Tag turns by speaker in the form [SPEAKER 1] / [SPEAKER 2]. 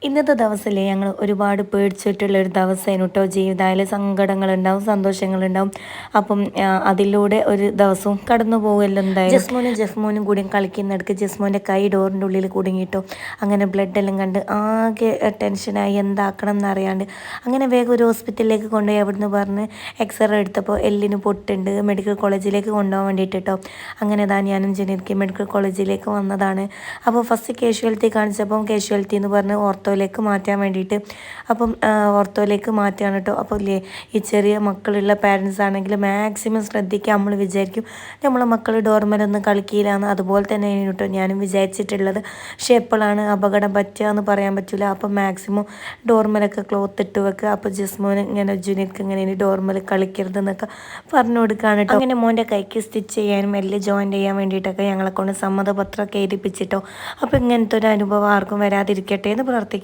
[SPEAKER 1] ഇന്നത്തെ ദിവസമല്ലേ ഞങ്ങൾ ഒരുപാട് പേടിച്ചിട്ടുള്ളൊരു ദിവസമായിരുന്നു കേട്ടോ. ജീവിതത്തിൽ സങ്കടങ്ങളുണ്ടാവും, സന്തോഷങ്ങളുണ്ടാവും. അപ്പം അതിലൂടെ ഒരു ദിവസവും കടന്നു പോകുമല്ലോ എന്തായാലും. ജസ്മോനും കൂടി കളിക്കുന്നിടക്ക് ജസ്മോൻ്റെ കൈ ഡോറിൻ്റെ ഉള്ളിൽ കുടുങ്ങിയിട്ടോ. അങ്ങനെ ബ്ലഡ് എല്ലാം കണ്ട് ആകെ ടെൻഷനായി, എന്താക്കണം എന്നറിയാണ്ട് അങ്ങനെ വേഗം ഒരു ഹോസ്പിറ്റലിലേക്ക് കൊണ്ടുപോയി. അവിടുന്ന് പറഞ്ഞ് എക്സ്റേ എടുത്തപ്പോൾ എല്ലിന് പൊട്ടുണ്ട്, മെഡിക്കൽ കോളേജിലേക്ക് കൊണ്ടുപോകാൻ വേണ്ടിയിട്ട് കേട്ടോ. അങ്ങനെ ഞാനും ജനീർക്ക് മെഡിക്കൽ കോളേജിലേക്ക് വന്നതാണ്. അപ്പോൾ ഫസ്റ്റ് കാഷ്വാലിറ്റി കാണിച്ചപ്പം കാഷ്വാലിറ്റി എന്ന് പറഞ്ഞ് ഓർത്തോയിലേക്ക് മാറ്റാൻ വേണ്ടിയിട്ട്. അപ്പം ഓർത്തോയിലേക്ക് മാറ്റുകയാണ് കേട്ടോ. അപ്പോൾ ഇല്ലേ, ഈ ചെറിയ മക്കളുള്ള പാരൻസ് ആണെങ്കിൽ മാക്സിമം ശ്രദ്ധിക്കുക. നമ്മൾ വിചാരിക്കും നമ്മളെ മക്കൾ ഡോർമലൊന്നും കളിക്കില്ലാന്ന്, അതുപോലെ തന്നെ കേട്ടോ ഞാനും വിചാരിച്ചിട്ടുള്ളത്. പക്ഷേ എപ്പോഴാണ് അപകടം പറ്റുക എന്ന് പറയാൻ പറ്റില്ല. അപ്പം മാക്സിമം ഡോർമലൊക്കെ ക്ലോത്ത് ഇട്ട് വെക്കുക. അപ്പോൾ ജസ്മോന് ഇങ്ങനെ ജുനീർക്ക് ഇങ്ങനെ ഡോർമൽ കളിക്കരുത് എന്നൊക്കെ പറഞ്ഞു കൊടുക്കുകയാണ് കേട്ടോ. അങ്ങനെ മോൻ്റെ കൈക്ക് സ്റ്റിച്ച് ചെയ്യാനും എല്ലാം ജോയിൻ ചെയ്യാൻ വേണ്ടിയിട്ടൊക്കെ ഞങ്ങളെ കൊണ്ട് സമ്മതപത്രമൊക്കെ എഴുതിപ്പിച്ചിട്ടോ. അപ്പോൾ ഇങ്ങനത്തെ ഒരു അനുഭവം ആർക്കും വരാതിരിക്കട്ടെ എന്ന് പ്രാർത്ഥിക്കുന്നു.